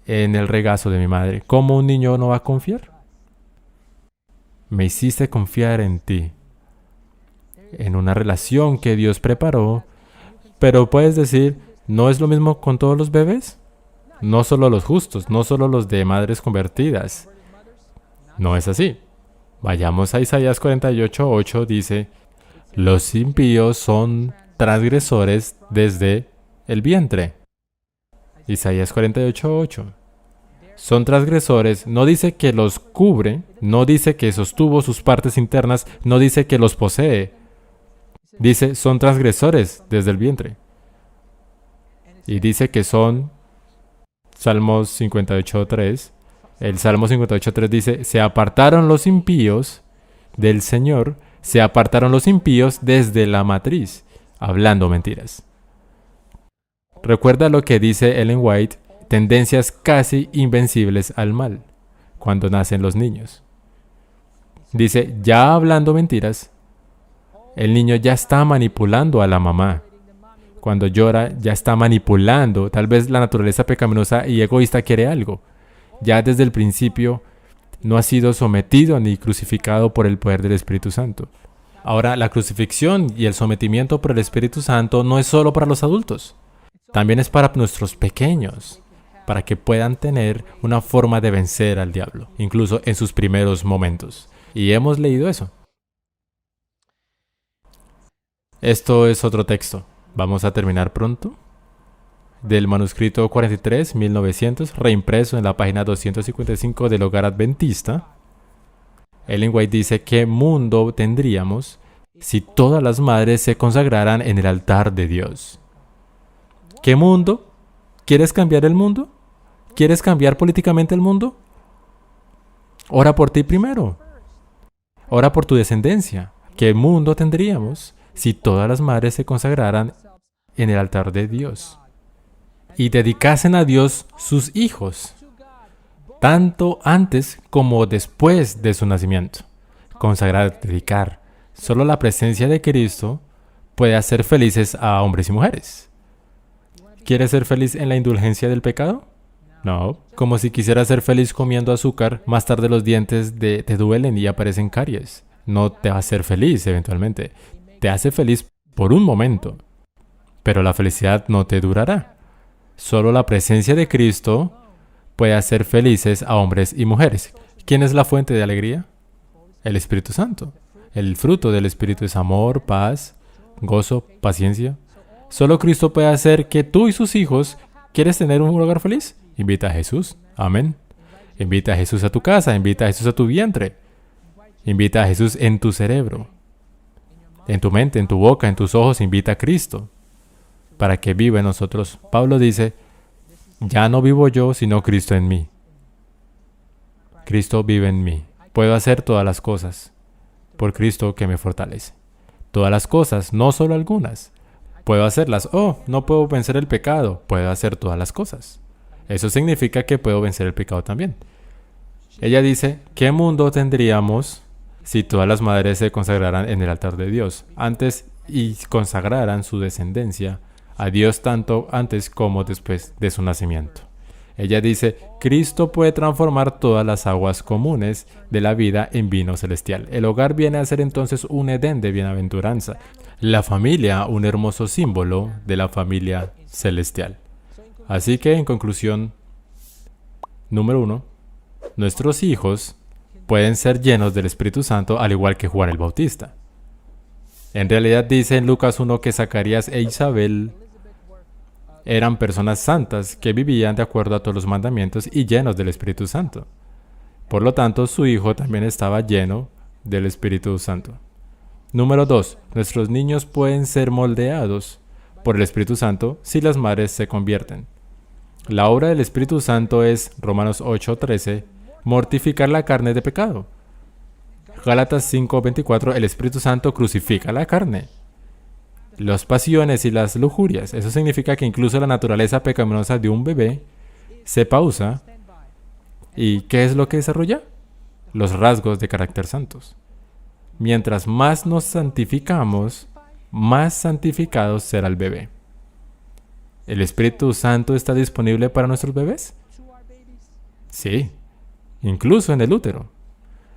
En el regazo de mi madre. ¿Cómo un niño no va a confiar? Me hiciste confiar en ti. En una relación que Dios preparó. Pero puedes decir, ¿no es lo mismo con todos los bebés? No solo los justos, no solo los de madres convertidas. No es así. Vayamos a Isaías 48:8, dice, los impíos son transgresores desde el vientre. Isaías 48:8. Son transgresores, no dice que los cubre, no dice que sostuvo sus partes internas, no dice que los posee. Dice, son transgresores desde el vientre. Y dice que son Salmos 58:3. El Salmo 58:3 dice, se apartaron los impíos del Señor, se apartaron los impíos desde la matriz, hablando mentiras. Recuerda lo que dice Ellen White, tendencias casi invencibles al mal. cuando nacen los niños. Dice, ya hablando mentiras, el niño ya está manipulando a la mamá. Cuando llora, ya está manipulando. Tal vez la naturaleza pecaminosa y egoísta quiere algo. Ya desde el principio no ha sido sometido ni crucificado por el poder del Espíritu Santo. Ahora, la crucifixión y el sometimiento por el Espíritu Santo no es solo para los adultos. También es para nuestros pequeños, para que puedan tener una forma de vencer al diablo, incluso en sus primeros momentos. Y hemos leído eso. Esto es otro texto. Vamos a terminar pronto. Del manuscrito 43, 1900, reimpreso en la página 255 del Hogar Adventista. Ellen White dice, ¿qué mundo tendríamos si todas las madres se consagraran en el altar de Dios? ¿Qué mundo? ¿Quieres cambiar el mundo? ¿Quieres cambiar políticamente el mundo? Ora por ti primero. Ora por tu descendencia. ¿Qué mundo tendríamos si todas las madres se consagraran en el altar de Dios y dedicasen a Dios sus hijos, tanto antes como después de su nacimiento? Consagrar, dedicar. Solo la presencia de Cristo puede hacer felices a hombres y mujeres. ¿Quieres ser feliz en la indulgencia del pecado? No. Como si quisieras ser feliz comiendo azúcar, más tarde los dientes te duelen y aparecen caries. No te va a hacer feliz eventualmente. Te hace feliz por un momento, pero la felicidad no te durará. Solo la presencia de Cristo puede hacer felices a hombres y mujeres. ¿Quién es la fuente de alegría? El Espíritu Santo. El fruto del Espíritu es amor, paz, gozo, paciencia. Solo Cristo puede hacer que tú y sus hijos. ¿Quieres tener un hogar feliz? Invita a Jesús. Amén. Invita a Jesús a tu casa. Invita a Jesús a tu vientre. Invita a Jesús en tu cerebro. En tu mente, en tu boca, en tus ojos. Invita a Cristo para que viva en nosotros. Pablo dice, ya no vivo yo, sino Cristo en mí. Cristo vive en mí. Puedo hacer todas las cosas por Cristo que me fortalece. Todas las cosas, no solo algunas. Puedo hacerlas. Oh, no puedo vencer el pecado. Puedo hacer todas las cosas. Eso significa que puedo vencer el pecado también. Ella dice, ¿qué mundo tendríamos si todas las madres se consagraran en el altar de Dios antes y consagraran su descendencia a Dios tanto antes como después de su nacimiento? Ella dice, Cristo puede transformar todas las aguas comunes de la vida en vino celestial. El hogar viene a ser entonces un Edén de bienaventuranza. La familia, un hermoso símbolo de la familia celestial. Así que, en conclusión, número 1, nuestros hijos pueden ser llenos del Espíritu Santo al igual que Juan el Bautista. En realidad dice en Lucas 1 que Zacarías e Isabel eran personas santas que vivían de acuerdo a todos los mandamientos y llenos del Espíritu Santo. Por lo tanto, su hijo también estaba lleno del Espíritu Santo. Número 2. Nuestros niños pueden ser moldeados por el Espíritu Santo si las madres se convierten. La obra del Espíritu Santo es, Romanos 8:13, mortificar la carne de pecado. Gálatas 5:24, el Espíritu Santo crucifica la carne, las pasiones y las lujurias. Eso significa que incluso la naturaleza pecaminosa de un bebé se pausa. ¿Y qué es lo que desarrolla? Los rasgos de carácter santos. Mientras más nos santificamos, más santificado será el bebé. ¿El Espíritu Santo está disponible para nuestros bebés? Sí, incluso en el útero.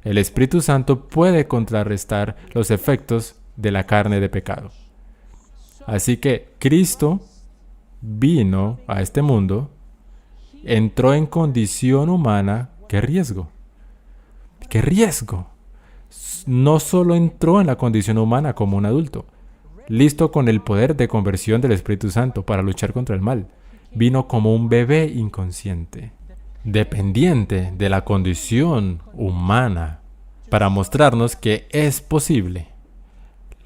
El Espíritu Santo puede contrarrestar los efectos de la carne de pecado. Así que Cristo vino a este mundo, entró en condición humana. ¡Qué riesgo! ¡Qué riesgo! No solo entró en la condición humana como un adulto, listo con el poder de conversión del Espíritu Santo para luchar contra el mal. Vino como un bebé inconsciente, dependiente de la condición humana, para mostrarnos que es posible.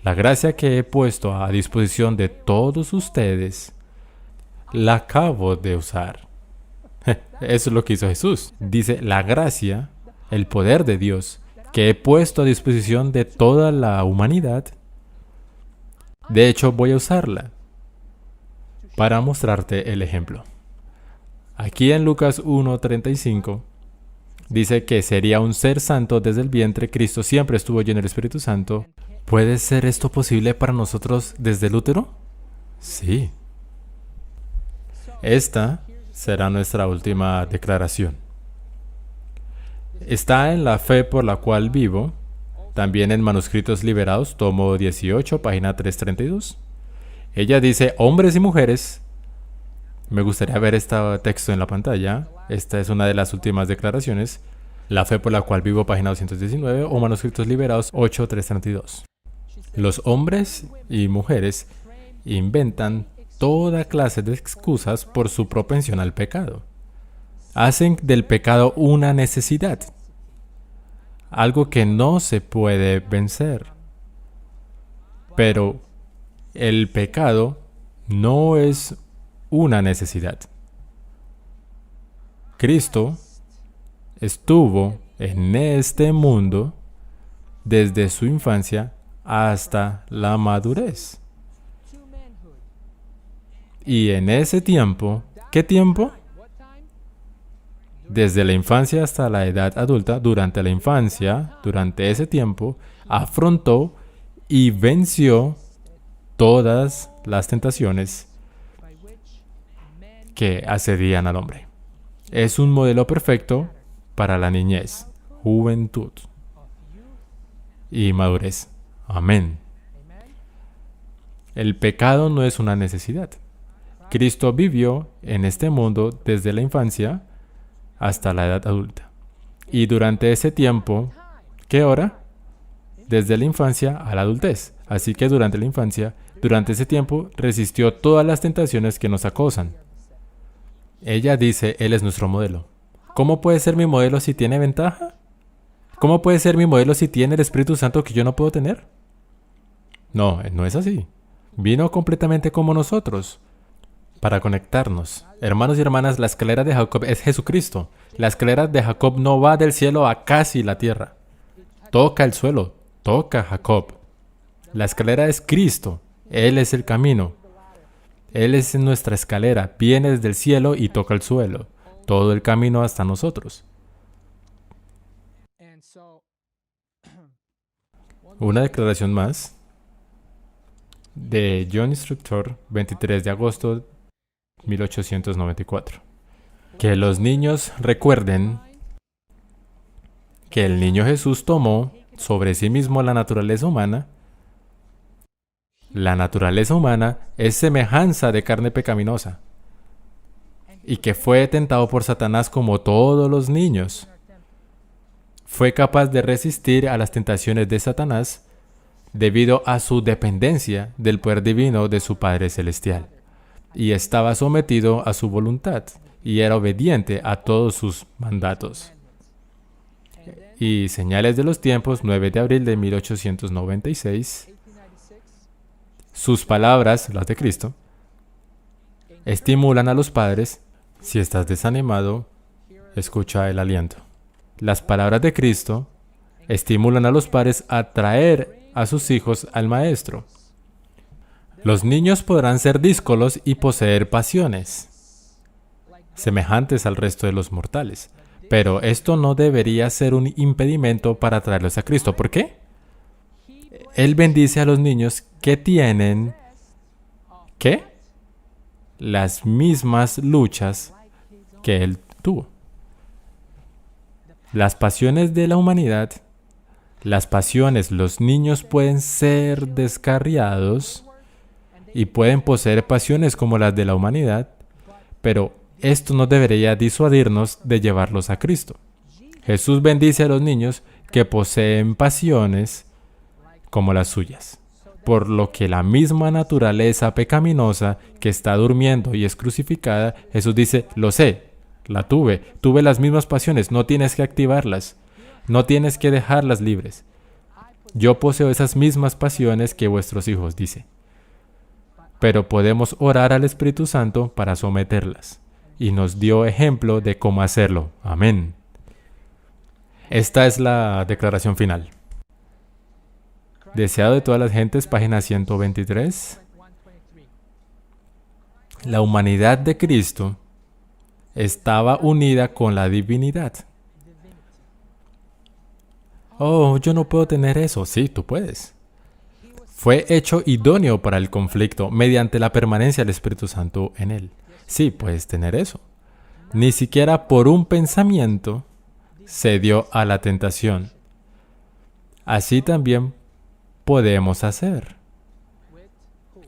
La gracia que he puesto a disposición de todos ustedes, la acabo de usar. Eso es lo que hizo Jesús. Dice, la gracia, el poder de Dios, que he puesto a disposición de toda la humanidad, de hecho voy a usarla para mostrarte el ejemplo. Aquí en Lucas 1:35, dice que sería un ser santo desde el vientre. Cristo siempre estuvo lleno del Espíritu Santo. ¿Puede ser esto posible para nosotros desde el útero? Sí. Esta será nuestra última declaración. Está en La fe por la cual vivo, también en Manuscritos Liberados, tomo 18, página 332. Ella dice, hombres y mujeres, me gustaría ver este texto en la pantalla. Esta es una de las últimas declaraciones. La fe por la cual vivo, página 219, o Manuscritos Liberados, 8.332. Los hombres y mujeres inventan toda clase de excusas por su propensión al pecado. Hacen del pecado una necesidad, algo que no se puede vencer. Pero el pecado no es una necesidad. Cristo estuvo en este mundo desde su infancia hasta la madurez. Y en ese tiempo, ¿qué tiempo? Desde la infancia hasta la edad adulta, durante la infancia, durante ese tiempo, afrontó y venció todas las tentaciones que asedían al hombre. Es un modelo perfecto para la niñez, juventud y madurez. Amén. El pecado no es una necesidad. Cristo vivió en este mundo desde la infancia hasta la edad adulta. Y durante ese tiempo, ¿qué hora? Desde la infancia a la adultez. Así que durante la infancia, durante ese tiempo, resistió todas las tentaciones que nos acosan. Ella dice, Él es nuestro modelo. ¿Cómo puede ser mi modelo si tiene ventaja? ¿Cómo puede ser mi modelo si tiene el Espíritu Santo que yo no puedo tener? No, no es así. Vino completamente como nosotros, para conectarnos. Hermanos y hermanas, la escalera de Jacob es Jesucristo. La escalera de Jacob no va del cielo a casi la tierra. Toca el suelo, toca Jacob. La escalera es Cristo. Él es el camino. Él es nuestra escalera. Viene desde el cielo y toca el suelo. Todo el camino hasta nosotros. Una declaración más de John Instructor, 23 de agosto 1894. Que los niños recuerden que el niño Jesús tomó sobre sí mismo la naturaleza humana. La naturaleza humana es semejanza de carne pecaminosa y que fue tentado por Satanás como todos los niños. Fue capaz de resistir a las tentaciones de Satanás debido a su dependencia del poder divino de su Padre Celestial. Y estaba sometido a su voluntad y era obediente a todos sus mandatos. Y Señales de los Tiempos, 9 de abril de 1896. Sus palabras, las de Cristo, estimulan a los padres. Si estás desanimado, escucha el aliento. Las palabras de Cristo estimulan a los padres a traer a sus hijos al Maestro. Los niños podrán ser díscolos y poseer pasiones, semejantes al resto de los mortales. Pero esto no debería ser un impedimento para traerlos a Cristo. ¿Por qué? Él bendice a los niños que tienen, ¿qué? Las mismas luchas que Él tuvo. Las pasiones de la humanidad, los niños pueden ser descarriados y pueden poseer pasiones como las de la humanidad, pero esto no debería disuadirnos de llevarlos a Cristo. Jesús bendice a los niños que poseen pasiones como las suyas, por lo que la misma naturaleza pecaminosa que está durmiendo y es crucificada, Jesús dice, lo sé, la tuve las mismas pasiones, no tienes que activarlas, no tienes que dejarlas libres. Yo poseo esas mismas pasiones que vuestros hijos, dice. Pero podemos orar al Espíritu Santo para someterlas. Y nos dio ejemplo de cómo hacerlo. Amén. Esta es la declaración final. Deseado de todas las gentes, página 123. La humanidad de Cristo estaba unida con la divinidad. Oh, yo no puedo tener eso. Sí, tú puedes. Fue hecho idóneo para el conflicto mediante la permanencia del Espíritu Santo en él. Sí, puedes tener eso. Ni siquiera por un pensamiento cedió a la tentación. Así también podemos hacer.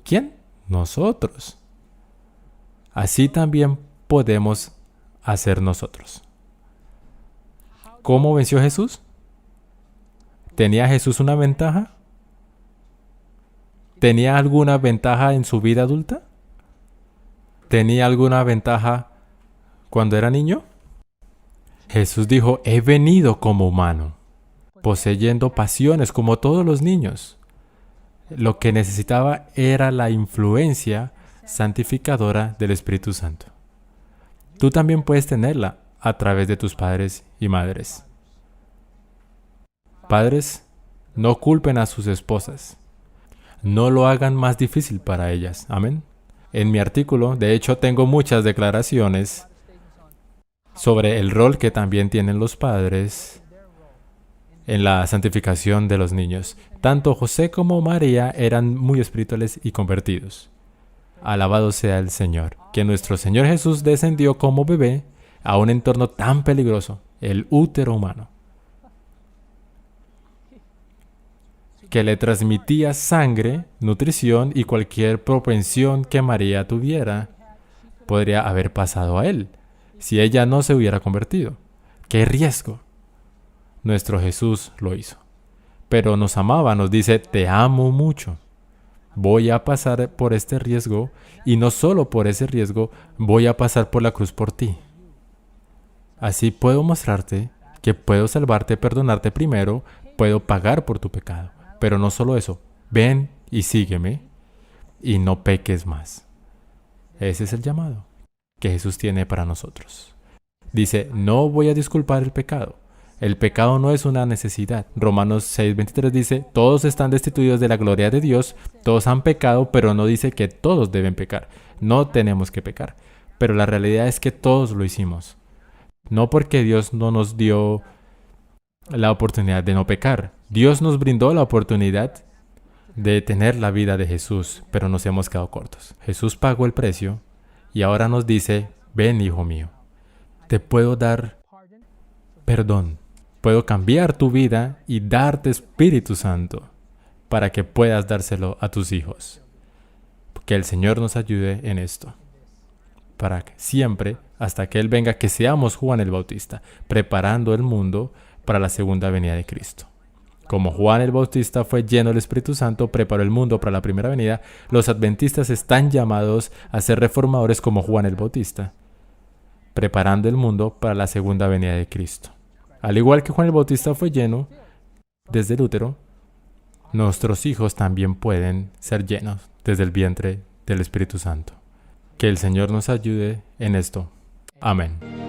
¿Quién? Nosotros. Así también podemos hacer nosotros. ¿Cómo venció Jesús? ¿Tenía Jesús una ventaja? ¿Tenía alguna ventaja en su vida adulta? ¿Tenía alguna ventaja cuando era niño? Jesús dijo, he venido como humano, poseyendo pasiones como todos los niños. Lo que necesitaba era la influencia santificadora del Espíritu Santo. Tú también puedes tenerla a través de tus padres y madres. Padres, no culpen a sus esposas. No lo hagan más difícil para ellas. Amén. En mi artículo, de hecho, tengo muchas declaraciones sobre el rol que también tienen los padres en la santificación de los niños. Tanto José como María eran muy espirituales y convertidos. Alabado sea el Señor, que nuestro Señor Jesús descendió como bebé a un entorno tan peligroso, el útero humano, que le transmitía sangre, nutrición y cualquier propensión que María tuviera podría haber pasado a él si ella no se hubiera convertido. ¡Qué riesgo! Nuestro Jesús lo hizo. Pero nos amaba, nos dice, te amo mucho. Voy a pasar por este riesgo y no solo por ese riesgo, voy a pasar por la cruz por ti. Así puedo mostrarte que puedo salvarte, perdonarte primero, puedo pagar por tu pecado. Pero no solo eso, ven y sígueme y no peques más. Ese es el llamado que Jesús tiene para nosotros. Dice, no voy a disculpar el pecado. El pecado no es una necesidad. Romanos 6:23 dice, todos están destituidos de la gloria de Dios, todos han pecado, pero no dice que todos deben pecar. No tenemos que pecar. Pero la realidad es que todos lo hicimos. No porque Dios no nos dio la oportunidad de no pecar. Dios nos brindó la oportunidad de tener la vida de Jesús, pero nos hemos quedado cortos. Jesús pagó el precio y ahora nos dice, ven, hijo mío, te puedo dar perdón. Puedo cambiar tu vida y darte Espíritu Santo para que puedas dárselo a tus hijos. Que el Señor nos ayude en esto. Para que siempre, hasta que Él venga, que seamos Juan el Bautista, preparando el mundo para la segunda venida de Cristo. Como Juan el Bautista fue lleno del Espíritu Santo, preparó el mundo para la primera venida, los adventistas están llamados a ser reformadores como Juan el Bautista, preparando el mundo para la segunda venida de Cristo. Al igual que Juan el Bautista fue lleno desde el útero, nuestros hijos también pueden ser llenos desde el vientre del Espíritu Santo. Que el Señor nos ayude en esto. Amén.